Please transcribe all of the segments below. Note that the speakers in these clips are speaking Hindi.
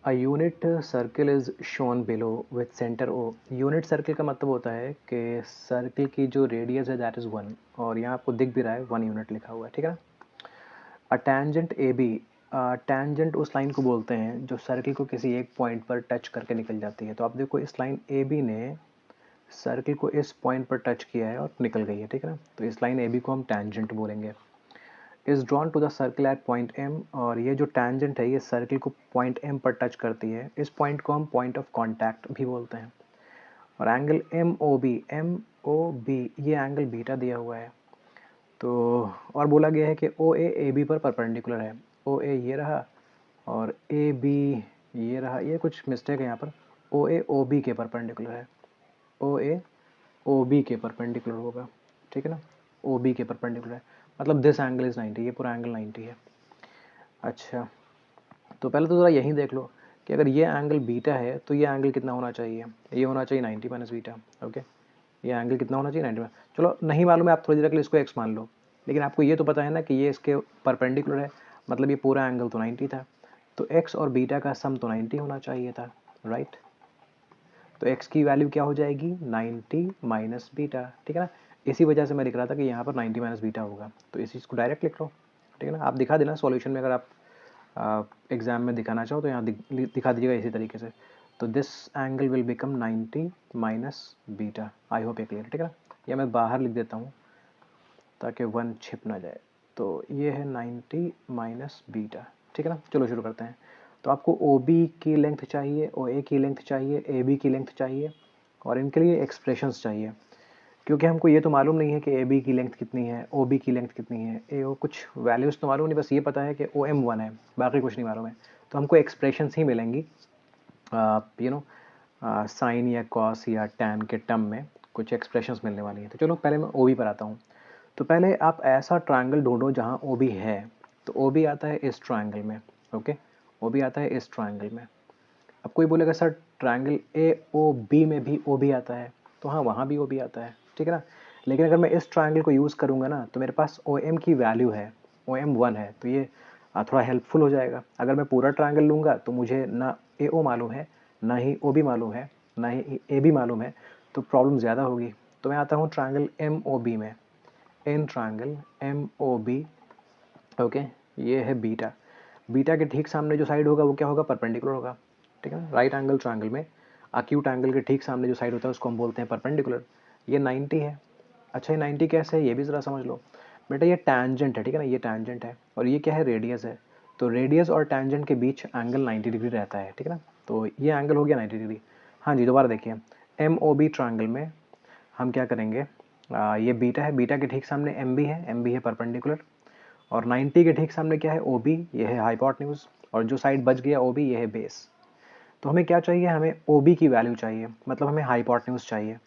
A unit circle is shown below with centre O. Unit circle का मतलब होता है कि सर्किल की जो रेडियस है दैट इज़ 1, और यहाँ आपको दिख भी रहा है 1 यूनिट लिखा हुआ है, ठीक है ना। Uh tangent A B, tangent उस लाइन को बोलते हैं जो सर्किल को किसी एक पॉइंट पर टच करके निकल जाती है। तो आप देखो इस लाइन ए बी ने सर्किल को इस पॉइंट पर टच किया है और निकल गई है, ठीक है ना। तो इस लाइन ए बी को हम टेंजेंट बोलेंगे। Is drawn to the circle at point M, और ये जो टेंजेंट है ये सर्किल को पॉइंट एम पर टच करती है। इस पॉइंट को हम पॉइंट ऑफ कॉन्टैक्ट भी बोलते हैं। और एंगल एम ओ बी, ये एंगल बीटा दिया हुआ है। तो और बोला गया है कि ओ ए बी पर परपेंडिकुलर है। ओ ए ये रहा और ए बी ये रहा। ये कुछ मिस्टेक है यहाँ पर, ओ बी के परपेंडिकुलर है। ओ बी के परपेंडिकुलर होगा, ठीक है ना। ओ बी के परपेंडिकुलर है, मतलब दिस एंगल इज 90, ये पूरा एंगल 90 है। अच्छा, तो पहले तो ज़रा यही देख लो कि अगर ये एंगल बीटा है तो ये एंगल कितना होना चाहिए। ये होना चाहिए 90 माइनस बीटा। ओके, ये एंगल कितना होना चाहिए 90 माइनस। चलो नहीं मालूम है, आप थोड़ी देर के लिए इसको एक्स मान लो, लेकिन आपको ये तो पता है ना कि ये इसके परपेंडिकुलर है, मतलब ये पूरा एंगल तो 90 था। तो एक्स और बीटा का सम तो 90 होना चाहिए था, राइट। तो x की वैल्यू क्या हो जाएगी 90 माइनस बीटा, ठीक है ना। इसी वजह से मैं लिख रहा था कि यहाँ पर 90 माइनस बीटा होगा, तो इस चीज़ को डायरेक्ट लिख लो, ठीक है ना। आप दिखा देना सॉल्यूशन में, अगर आप एग्जाम में दिखाना चाहो तो यहाँ दिखा दीजिएगा इसी तरीके से। तो this angle will become 90 minus beta. I hope ये क्लियर है, ठीक है ना। या मैं बाहर लिख देता हूँ ताकि 1 छिप ना जाए। तो ये है 90 माइनस बीटा, ठीक है ना। चलो शुरू करते हैं। तो आपको ओ बी की लेंथ चाहिए, ओ ए की लेंथ चाहिए, ए बी की लेंथ चाहिए, और इनके लिए एक्सप्रेशंस चाहिए। क्योंकि हमको ये तो मालूम नहीं है कि ए बी की लेंथ कितनी है, ओ बी की लेंथ कितनी है, ए ओ कुछ वैल्यूज़ तो मालूम नहीं, बस ये पता है कि ओ एम 1 है, बाकी कुछ नहीं मालूम है। तो हमको एक्सप्रेशंस ही मिलेंगी, यू नो, साइन या कॉस या टैन के टर्म में कुछ एक्सप्रेशंस मिलने वाली हैं। तो चलो पहले मैं ओ बी पर आता हूँ। तो पहले आप ऐसा ट्रायंगल ढूंढो जहाँ ओ बी है। तो ओ बी आता है इस ट्रायंगल में, ओके, ओ बी आता है इस ट्रायंगल में। अब कोई बोलेगा sir triangle A O B में भी ओ बी आता है, तो हाँ वहाँ भी ओ बी आता है, ठीक है ना। लेकिन अगर मैं इस ट्रायंगल को यूज़ करूँगा ना तो मेरे पास ओ एम की वैल्यू है, ओ एम 1 है, तो ये थोड़ा हेल्पफुल हो जाएगा। अगर मैं पूरा ट्रायंगल लूँगा तो मुझे ना ए ओ मालूम है, ना ही ओ बी मालूम है, ना ही ए बी मालूम है, तो प्रॉब्लम ज़्यादा होगी। तो मैं आता हूँ ट्रायंगल एम ओ बी में। In triangle M O B, okay, ये है बीटा। बीटा के ठीक सामने जो साइड होगा वो क्या होगा, परपेंडिकुलर होगा, ठीक है ना। राइट एंगल ट्रायंगल में अक्यूट एंगल के ठीक सामने जो साइड होता है उसको हम बोलते हैं परपेंडिकुलर। ये 90 है। अच्छा, ये 90 कैसे है ये भी ज़रा समझ लो बेटा। ये टैंजेंट है, ठीक है ना, ये टैंजेंट है, और ये क्या है, रेडियस है। तो रेडियस और टैंजेंट के बीच एंगल 90 डिग्री रहता है, ठीक है ना। तो ये एंगल हो गया 90 डिग्री। हाँ जी, दोबारा देखिए, एम ओ बी ट्रायंगल में हम क्या करेंगे, ये बीटा है, बीटा के ठीक सामने एम बी है, एम बी है परपेंडिकुलर, और 90 के ठीक सामने क्या है, ओ बी, ये है हाइपोटेन्यूज, और जो साइड बच गया ओ बी, ये है बेस। तो हमें क्या चाहिए, हमें ओ बी की वैल्यू चाहिए, मतलब हमें हाइपोटेन्यूज चाहिए,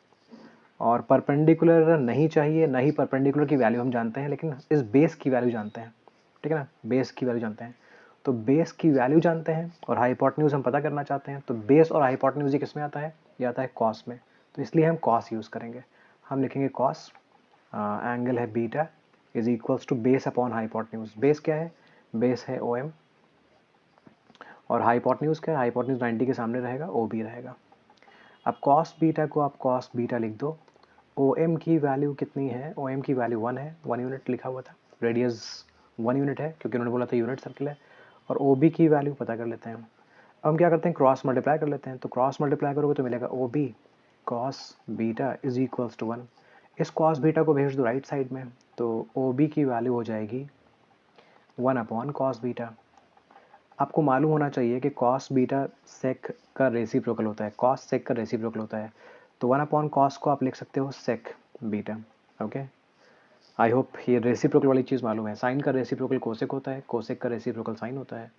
और परपेंडिकुलर नहीं चाहिए, नहीं परपेंडिकुलर की वैल्यू हम जानते हैं, लेकिन इस बेस की वैल्यू जानते हैं, ठीक है ना, बेस की वैल्यू जानते हैं। तो बेस की वैल्यू जानते हैं और हाइपोटेन्यूज हम पता करना चाहते हैं। तो बेस और हाइपोटेन्यूज ये किस में आता है, ये आता है कॉस में। तो इसलिए हम कॉस यूज़ करेंगे। हम लिखेंगे कॉस, एंगल है beta is equals to base upon hypotenuse. Base क्या है, बेस है ओ एम, और हाइपोटेन्यूज क्या है, हाइपोटेन्यूज 90 के सामने रहेगा, ओ बी रहेगा। अब कॉस बीटा को आप कॉस बीटा लिख दो। ओ एम की वैल्यू कितनी है, ओ एम की वैल्यू 1 है, 1 यूनिट लिखा हुआ था, रेडियस 1 यूनिट है क्योंकि उन्होंने बोला था यूनिट सर्किल है। और ओ बी की वैल्यू पता कर लेते हैं हम। अब हम क्या करते हैं, क्रॉस मल्टीप्लाई कर लेते हैं। तो क्रॉस मल्टीप्लाई करोगे तो मिलेगा O B cos beta is equals to 1। इस कॉस बीटा को भेज दो राइट साइड में, तो ओ बी की वैल्यू हो जाएगी 1 अपॉन कॉस बीटा। आपको मालूम होना चाहिए कि कॉस बीटा सेक का रेसिप्रोकल होता है, कॉस सेक का रेसिप्रोकल होता है। तो 1 अपॉन कॉस को आप लिख सकते हो सेक बीटा, ओके। आई होप ये रेसिप्रोकल वाली चीज़ मालूम है। साइन का रेसिप्रोकल कोसेक होता है, कोसेक का रेसिप्रोकल साइन होता है।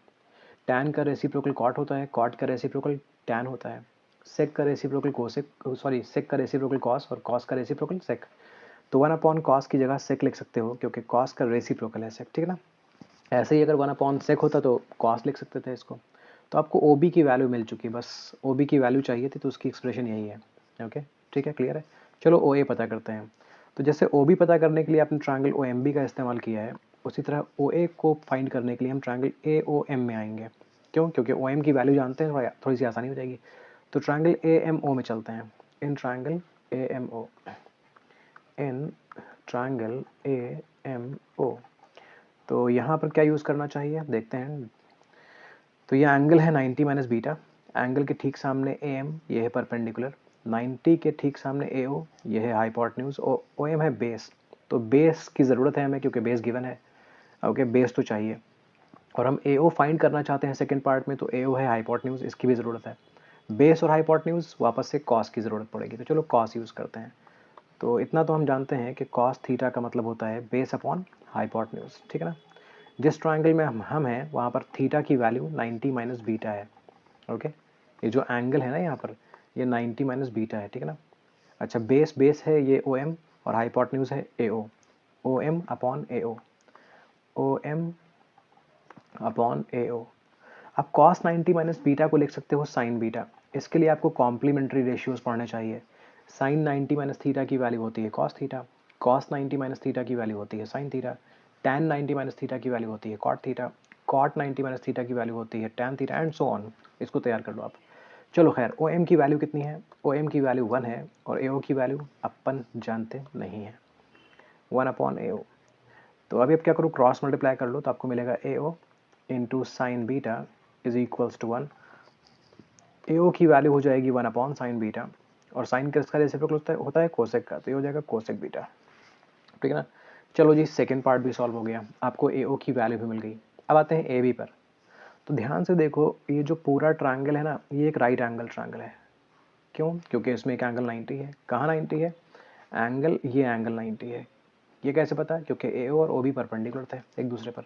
टैन का रेसिप्रोकल कॉट होता है, कॉट का रेसिप्रोकल टैन होता है। सेक का रेसिप्रोकल कोसेक, सॉरी, सेक का रेसिप्रोकल कॉस, और कॉस का रेसिप्रोकल सेक। तो 1 अपॉन कॉस की जगह सेक लिख सकते हो क्योंकि कॉस का रेसिप्रोकल है सेक, ठीक है ना। ऐसे ही अगर 1 अपॉन सेक होता तो कॉस लिख सकते थे इसको। तो आपको ओ बी की वैल्यू मिल चुकी, बस ओ बी की वैल्यू चाहिए थी, तो उसकी एक्सप्रेशन यही है, ओके, ठीक है, क्लियर है। चलो ओ ए पता करते हैं। तो जैसे ओ बी पता करने के लिए आपने ट्रायंगल ओ एम बी का इस्तेमाल किया है, उसी तरह ओ ए को फाइंड करने के लिए हम ट्रायंगल ए ओ एम में आएंगे। क्यों? क्योंकि ओ एम की वैल्यू जानते हैं, थोड़ी सी आसानी हो जाएगी। तो ट्राइंगल ए एम ओ में चलते हैं। In triangle A M O, in triangle A M O, तो यहाँ पर क्या यूज़ करना चाहिए देखते हैं। तो ये एंगल है 90 माइनस बीटा, एंगल के ठीक सामने ए एम, ये है परपेंडिकुलर, 90 के ठीक सामने ए ओ, ये है हाइपोटेन्यूज, ओ एम है बेस। तो बेस की ज़रूरत है हमें क्योंकि बेस गिवन है। ओके, बेस तो चाहिए, और हम ए ओ फाइंड करना चाहते हैं सेकेंड पार्ट में, तो ए ओ है हाइपोटेन्यूज, इसकी भी ज़रूरत है। बेस और हाइपोटेन्यूज वापस से कॉस की ज़रूरत पड़ेगी, तो चलो कॉस यूज़ करते हैं। तो इतना तो हम जानते हैं कि कॉस थीटा का मतलब होता है बेस अपॉन हाइपोटेन्यूज, ठीक है ना। जिस ट्राइंगल में हम हैं वहाँ पर थीटा की वैल्यू 90 माइनस बीटा है। ओके, ये जो एंगल है ना यहाँ पर, ये 90 माइनस बीटा है, ठीक है ना। अच्छा, बेस है ये ओ एम, और हाइपोटेन्यूज है ए ओ एम अपॉन ए ओ एम अपॉन ए ओ। आप कॉस 90 माइनस बीटा को लिख सकते हो साइन बीटा। इसके लिए आपको कॉम्प्लीमेंट्री रेशियोज पढ़ने चाहिए। साइन 90 माइनस थीटा की वैल्यू होती है cos theta, cos 90 minus theta की वैल्यू होती है sine theta, tan 90 minus theta की वैल्यू होती है cot theta, cot 90 minus theta की वैल्यू होती है tan theta, and so on. इसको तैयार कर लो आप। चलो खैर, ओ एम की वैल्यू कितनी है? ओ एम की वैल्यू 1 है, और ए ओ की वैल्यू अपन जानते नहीं है, 1 अपॉन ए ओ। तो अभी अब क्या करूँ, क्रॉस मल्टीप्लाई कर लो, तो आपको मिलेगा A O into sine beta is equals to 1। A O की वैल्यू हो जाएगी 1 अपॉन साइन बीटा, और साइन किसका रेसिप्रोकल होता है कोसेक का, तो ये हो जाएगा कोसेक बीटा, ठीक है ना। चलो जी, सेकंड पार्ट भी सॉल्व हो गया, आपको ए ओ की वैल्यू भी मिल गई। अब आते हैं ए बी पर। तो ध्यान से देखो, ये जो पूरा ट्रायंगल है ना, ये एक राइट एंगल ट्रायंगल है। क्यों? क्योंकि इसमें एक एंगल 90 है। कहाँ 90 है? एंगल, ये एंगल 90 है। ये कैसे पता? क्योंकि ए ओ और ओ बी परपेंडिकुलर थे एक दूसरे पर।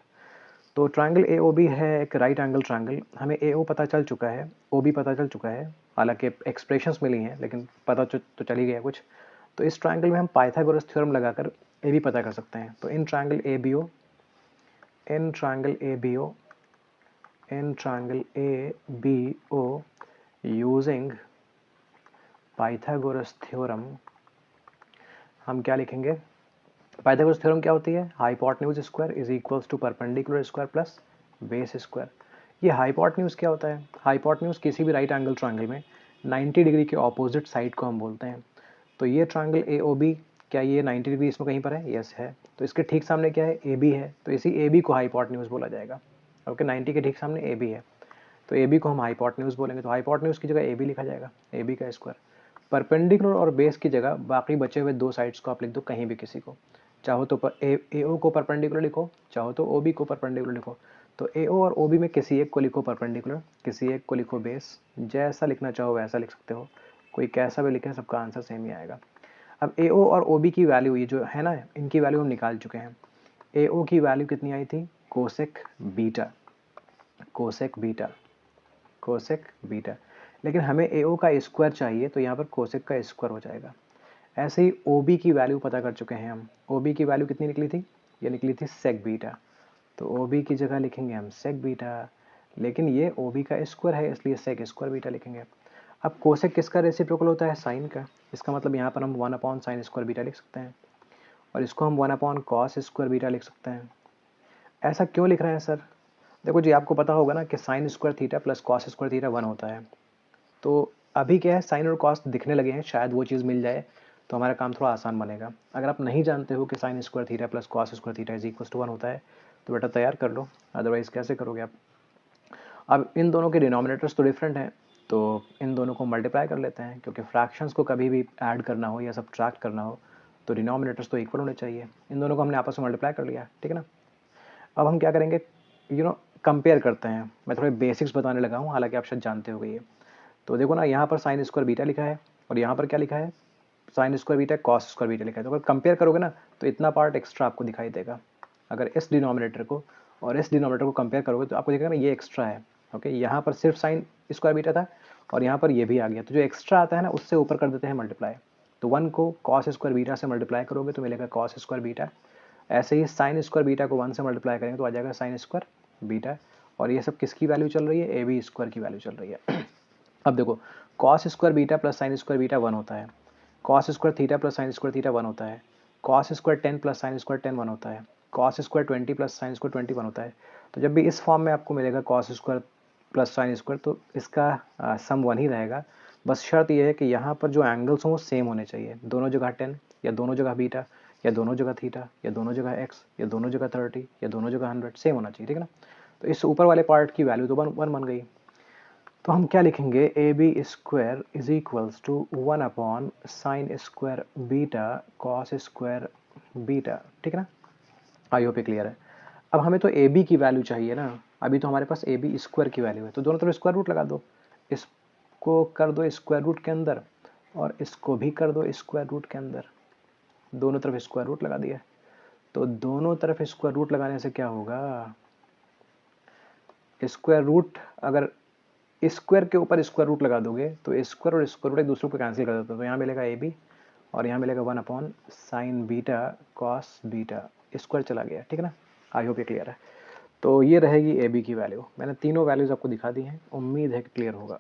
तो ट्रायंगल ए ओ बी है एक राइट एंगल ट्रायंगल। हमें ए ओ पता चल चुका है, ओ बी पता चल चुका है, हालांकि एक्सप्रेशंस मिली हैं लेकिन पता तो चल ही गया कुछ। तो इस ट्रायंगल में हम पाइथागोरस थ्योरम लगाकर ए बी पता कर सकते हैं। तो in triangle A B O, in triangle A B O, in triangle A B O using Pythagoras theorem हम क्या लिखेंगे? पाइथागोरस थ्योरम क्या होती है? Hypotenuse square is equals to perpendicular square plus base square. ये हाइपोटेन्यूज क्या होता है? हाइपोटेन्यूज किसी भी राइट एंगल ट्रायंगल में 90 डिग्री के ऑपोजिट साइड को हम बोलते हैं। तो ये ट्रायंगल ए ओ बी, क्या ये 90 डिग्री इसमें कहीं पर है? यस है। तो इसके ठीक सामने क्या है? ए बी है, तो इसी ए बी को हाइपोटेन्यूज बोला जाएगा। ओके, 90 के ठीक सामने ए बी है, तो ए बी को हम हाइपोटेन्यूज बोलेंगे। तो हाइपोटेन्यूज की जगह ए बी लिखा जाएगा, ए बी का स्क्वायर। परपेंडिकुलर और बेस की जगह बाकी बचे हुए दो साइड्स को आप लिख दो कहीं भी किसी को। चाहो तो ए ओ को परपेंडिकुलर लिखो, चाहो तो ओ बी को परपेंडिकुलर लिखो। तो ए ओ और ओ बी में किसी एक को लिखो परपेंडिकुलर, किसी एक को लिखो बेस। जैसा लिखना चाहो वैसा लिख सकते हो, कोई कैसा भी लिखे, सबका आंसर सेम ही आएगा। अब ए ओ और ओ बी की वैल्यू, ये जो है ना, इनकी वैल्यू हम निकाल चुके हैं। ए ओ की वैल्यू कितनी आई थी? Cosec beta, cosec beta, cosec beta. लेकिन हमें ए ओ का स्क्वायर चाहिए, तो यहाँ पर कोसेक का स्क्वायर हो जाएगा। ऐसे ही ओ बी की वैल्यू पता कर चुके हैं हम। ओ बी की वैल्यू कितनी निकली थी? ये निकली थी सेक बीटा, तो ओ बी की जगह लिखेंगे हम सेक बीटा, लेकिन ये ओ बी का स्क्वायर है इसलिए सेक स्क्वायर बीटा लिखेंगे। अब कोसेक किसका रेसिप्रोकल होता है? साइन का। इसका मतलब यहाँ पर हम 1 अपॉन साइन स्क्वायर बीटा लिख सकते हैं, और इसको हम 1 अपॉन कॉस स्क्वायर बीटा लिख सकते हैं। ऐसा क्यों लिख रहे हैं सर? देखो जी, आपको पता होगा ना कि sine square theta plus cos square theta 1 होता है। तो अभी क्या है, साइन और कॉस दिखने लगे हैं, शायद वो चीज़ मिल जाए तो हमारा काम थोड़ा आसान बनेगा। अगर आप नहीं जानते हो कि sine square theta plus cos square theta is equal to 1 होता है, तो बेटा तैयार कर लो, अदरवाइज़ कैसे करोगे आप? अब इन दोनों के डिनोमिनेटर्स तो डिफरेंट हैं, तो इन दोनों को मल्टीप्लाई कर लेते हैं, क्योंकि फ्रैक्शंस को कभी भी ऐड करना हो या सब्ट्रैक्ट करना हो तो डिनोमिनेटर्स तो इक्वल होने चाहिए। इन दोनों को हमने आपस में मल्टीप्लाई कर लिया, ठीक है ना। अब हम क्या करेंगे, कंपेयर करते हैं। मैं थोड़े बेसिक्स बताने लगा हूँ, हालांकि आप शायद जानते हो ये। तो देखो ना, यहाँ पर साइन स्क्वायर बीटा लिखा है, और यहाँ पर क्या लिखा है? Sign square beta cos square beta लिखा है। तो अगर कंपेयर करोगे ना, तो इतना पार्ट एक्स्ट्रा आपको दिखाई देगा। अगर इस डिनोमिनेटर को और इस डिनोमिनेटर को कंपेयर करोगे तो आपको दिखेगा ना, ये एक्स्ट्रा है। ओके, यहाँ पर सिर्फ साइन स्क्वायर बीटा था, और यहाँ पर ये भी आ गया। तो जो एक्स्ट्रा आता है ना, उससे ऊपर कर देते हैं मल्टीप्लाई। तो 1 को कॉस स्क्वायर बीटा से मल्टीप्लाई करोगे तो मिलेगा कॉस स्क्वायर बीटा। ऐसे ही साइन स्क्वायर बीटा को 1 से मल्टीप्लाई करेंगे तो आ जाएगा साइन स्क्वायर बीटा। और ये सब किसकी वैल्यू चल रही है? ए बी स्क्वायर की वैल्यू चल रही है। अब देखो, cos square beta plus sign square beta 1 होता है, cos square theta plus sign square theta 1 होता है, cos square 10 plus sine square 10 1 होता है, cos square 20 plus sine square 20 1 होता है। तो जब भी इस फॉर्म में आपको मिलेगा cos square plus sine square, तो इसका सम 1 ही रहेगा। बस शर्त ये है कि यहाँ पर जो एंगल्स हों वो सेम होने चाहिए, दोनों जगह 10 या दोनों जगह बीटा या दोनों जगह थीटा या दोनों जगह एक्स या दोनों जगह 30 या दोनों जगह 100 सेम होना चाहिए, ठीक है ना। तो इस ऊपर वाले पार्ट की वैल्यू तो 1 बन गई। तो हम क्या लिखेंगे, A B square is equals to 1 upon sine square beta cos square beta, ठीक है ना। आई होप क्लियर है। अब हमें तो ए बी की वैल्यू चाहिए ना, अभी तो हमारे पास ए बी स्क्वायर की वैल्यू है, तो दोनों तरफ स्क्वायर रूट लगा दो, इसको कर दो स्क्वायर रूट के अंदर और इसको भी कर दो स्क्वायर रूट के अंदर, दोनों तरफ स्क्वायर रूट लगा दिया। तो दोनों तरफ स्क्वायर रूट लगाने से क्या होगा, स्क्वायर रूट अगर स्क्वायर के ऊपर स्क्वायर रूट लगा दोगे तो स्क्वायर और स्क्वायर रूट एक दूसरे को कैंसिल कर देते हैं, तो यहाँ मिलेगा ए बी और यहाँ मिलेगा 1 upon sine beta cos beta, square चला गया, ठीक है ना। आई होप ये क्लियर है। तो ये रहेगी ए बी की वैल्यू। मैंने तीनों वैल्यूज़ आपको दिखा दी हैं, उम्मीद है कि क्लियर होगा।